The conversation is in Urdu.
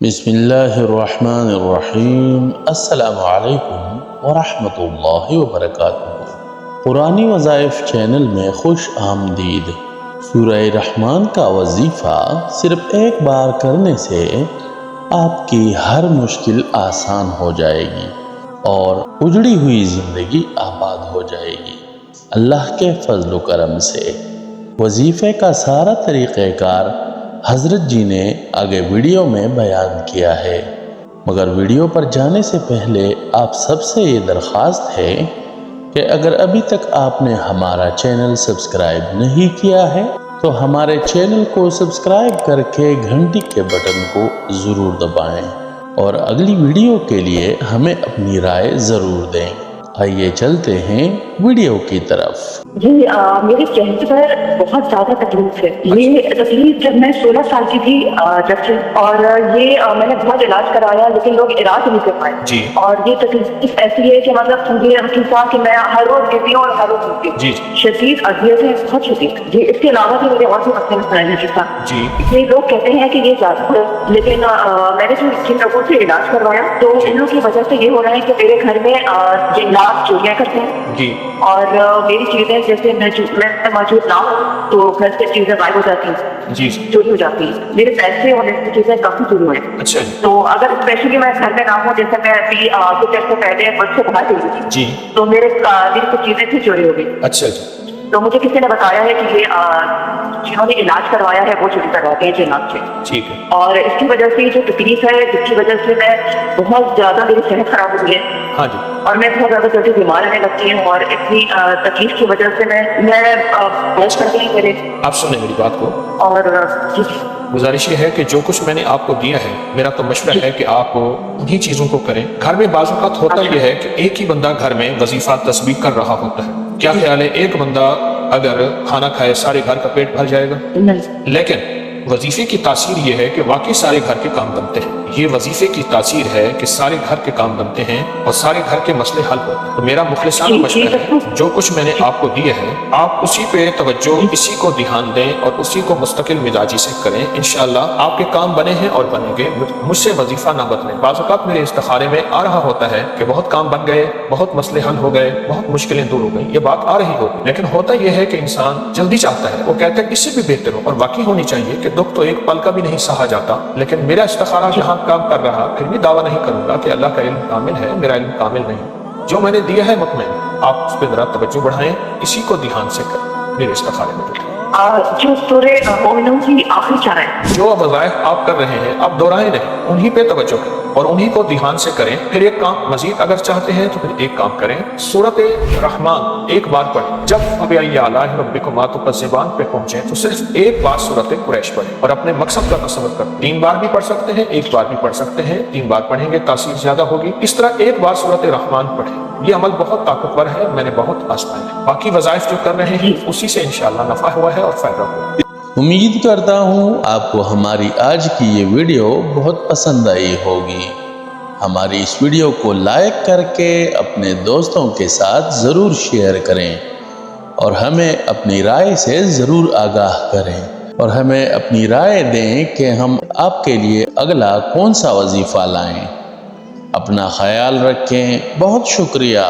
بسم اللہ الرحمن الرحیم۔ السلام علیکم ورحمۃ اللہ وبرکاتہ۔ قرآنی وظائف چینل میں خوش آمدید۔ سورہ رحمان کا وظیفہ صرف ایک بار کرنے سے آپ کی ہر مشکل آسان ہو جائے گی اور اجڑی ہوئی زندگی آباد ہو جائے گی اللہ کے فضل و کرم سے۔ وظیفے کا سارا طریقہ کار حضرت جی نے آگے ویڈیو میں بیان کیا ہے، مگر ویڈیو پر جانے سے پہلے آپ سب سے یہ درخواست ہے کہ اگر ابھی تک آپ نے ہمارا چینل سبسکرائب نہیں کیا ہے تو ہمارے چینل کو سبسکرائب کر کے گھنٹی کے بٹن کو ضرور دبائیں اور اگلی ویڈیو کے لیے ہمیں اپنی رائے ضرور دیں۔ آئیے چلتے ہیں ویڈیو کی طرف۔ جی میرے چہرے پر بہت زیادہ تکلیف ہے۔ یہ تکلیف جب میں 16 سال کی تھی جب سے، اور یہ میں نے بہت علاج کرایا لیکن لوگ علاج نہیں کر پائے جی۔ اور یہ تکلیف ایسی ہے کہ مطلب مجھے حقیقہ کہ میں ہر روز گرتی ہوں اور ہر روز اٹھتی ہوں جی۔ شدید اذیت ہے، بہت شدید جی۔ اس کے علاوہ بھی میرے اور بھی مسئلے مسائل ہیں جی۔ یہ لوگ کہتے ہیں کہ یہ زیادہ ہے، لیکن میں نے جن لوگوں سے علاج کروایا تو ان لوگوں کی وجہ سے یہ ہو رہا ہے کہ میرے گھر میں جنات چوریاں کرتے ہیں جی، اور میری چیزیں جیسے میں موجود نہ ہوں تو گھر سے چیزیں غائب ہو جاتی ہیں جی، چوری ہو جاتی ہیں، میرے پیسے اور میری چیزیں کافی چوری ہوئے ہیں۔ اچھا، تو اگر اسپیشلی میں گھر میں نہ ہوں، جیسے میں ابھی کچھ عرصے پہلے مجھ سے باہر گئی تھی جی، تو میری کچھ چیزیں تھی چوری ہو گئی۔ اچھا جی، تو مجھے کسی نے بتایا ہے کہ یہ جنہوں نے علاج کروایا ہے وہ چوری کرواتے ہیں جنات سے ٹھیک ہے، اور اس کی وجہ سے جو تکلیف ہے جس کی وجہ سے میں بہت زیادہ میری صحت خراب ہوئی ہے ہاں جی، اور میں بہت زیادہ جلدی بیمار رہنے لگتی ہوں، اور اتنی تکلیف کی وجہ سے میں بہت کر گئی میرے۔ آپ سنیں میری بات کو، اور گزارش یہ ہے کہ جو کچھ میں نے آپ کو دیا ہے، میرا تو مشورہ ہے کہ آپ انہی چیزوں کو کریں۔ گھر میں بعض اوقات ہوتا یہ ہے کہ ایک ہی بندہ گھر میں وظیفہ تسبیح کر رہا ہوتا ہے، کیا خیال ہے ایک بندہ اگر کھانا کھائے سارے گھر کا پیٹ بھر جائے گا؟ لیکن وظیفے کی تاثیر یہ ہے کہ واقعی سارے گھر کے کام بنتے ہیں۔ یہ وظیفے کی تاثیر ہے کہ سارے گھر کے کام بنتے ہیں اور سارے گھر کے مسئلے حل ہوتے ہیں۔ تو میرا مخلصانہ مشورہ ہے جو کچھ میں نے آپ کو دیے ہے آپ اسی پہ توجہ، اسی کو دھیان دیں اور اسی کو مستقل مزاجی سے کریں، انشاءاللہ آپ کے کام بنے ہیں اور بنیں گے۔ مجھ سے وظیفہ نہ بدلیں۔ بعض اوقات میرے استخارے میں آ رہا ہوتا ہے کہ بہت کام بن گئے، بہت مسئلے حل ہو گئے، بہت مشکلیں دور ہو گئی، یہ بات آ رہی ہوتی، لیکن ہوتا یہ ہے کہ انسان جلدی چاہتا ہے، وہ کہتا ہے اس سے بھی بہتر ہو، اور واقعی ہونی چاہیے کہ دکھ تو ایک پل کا بھی نہیں سہا جاتا، لیکن میرا استخارہ جہاں کام کر رہا، پھر بھی دعویٰ نہیں کروں گا کہ اللہ کا علم کامل ہے، میرا علم کامل نہیں۔ جو میں نے دیا ہے مطمئن، آپ اس پہ ذرا توجہ بڑھائیں، اسی کو دھیان سے کریں۔ میرے استخارے میں جو سورہ مومنون کی آخری چار ہے، جو وظائف آپ کر رہے ہیں آپ دہرائیں نہیں، انہی پہ توجہ کریں اور انہی کو دھیان سے کریں۔ پھر ایک کام مزید اگر چاہتے ہیں تو پھر ایک کام کریں، سورۃ رحمان ایک بار پڑھیں۔ جب فَبِأَيِّ آلَاءِ رَبِّكُمَا تُكَذِّبَانِ پہ پہنچیں تو صرف ایک بار سورۃ قریش پڑھیں اور اپنے مقصد کا تصور کریں۔ 3 بار بھی پڑھ سکتے ہیں، ایک بار بھی پڑھ سکتے ہیں، 3 بار پڑھیں گے تاثیر زیادہ ہوگی۔ اس طرح ایک بار سورۃ رحمان پڑھیں، یہ عمل بہت طاقتور ہے، میں نے بہت آزمایا ہے۔ باقی وظائف جو کر رہے ہیں اسی سے انشاءاللہ نفع ہوا ہے اور فائدہ ہوا ہے۔ امید کرتا ہوں آپ کو ہماری آج کی یہ ویڈیو بہت پسند آئی ہوگی۔ ہماری اس ویڈیو کو لائک کر کے اپنے دوستوں کے ساتھ ضرور شیئر کریں اور ہمیں اپنی رائے سے ضرور آگاہ کریں، اور ہمیں اپنی رائے دیں کہ ہم آپ کے لیے اگلا کون سا وظیفہ لائیں۔ اپنا خیال رکھیں، بہت شکریہ۔